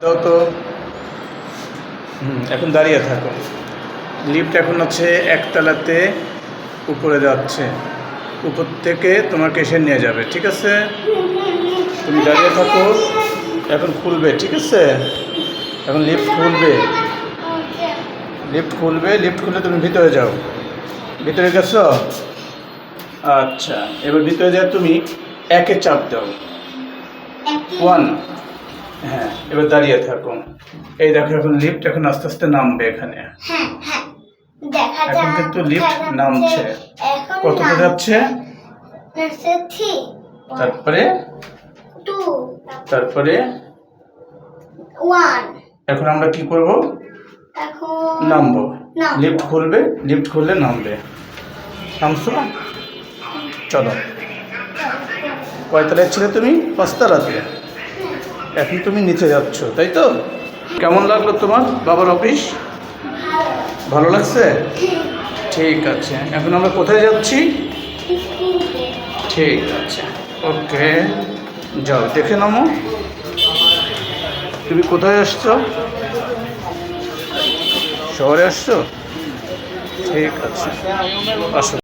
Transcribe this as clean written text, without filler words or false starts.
দাও তো। এখন দাঁড়িয়ে থাকো। লিফট এখন আছে একতলাতে, উপরে যাচ্ছে, উপর থেকে তোমাকে এসে নিয়ে যাবে, ঠিক আছে? তুমি দাঁড়িয়ে থাকো, এখন খুলবে, ঠিক আছে? এখন লিফট খুলবে, লিফট খুলবে, লিফট খুলে তুমি ভিতরে যাও। ভিতরে গেছো? আচ্ছা, এবার ভিতরে যাও, তুমি একে চাপ দাও, 1। হ্যাঁ, এবার দাঁড়িয়ে থাকো। এই দেখো, এখন লিফট এখন আস্তে আস্তে নামবে এখানে। এখন কিন্তু লিফট নামছে। কতটা যাচ্ছে? তারপরে 2, তারপরে 1। এখন আমরা কি করব? এখন নামবো। নামবো। লিফট খুলবে, লিফট খুললে নামবে। নামছো? চলো। কয়তলায় ছিলে তুমি? 5 তলাতে। এখন তুমি নিচে যাচ্ছ, তাই তো? কেমন লাগলো তোমার বাবার অফিস? ভালো লাগছে? ঠিক আছে, এখন আমরা কোথায় যাচ্ছি? ঠিক আছে, ওকে, যাও, দেখে নামো। তুমি কোথায় আসছো? শহরে আসছো? ঠিক আছে, আসো।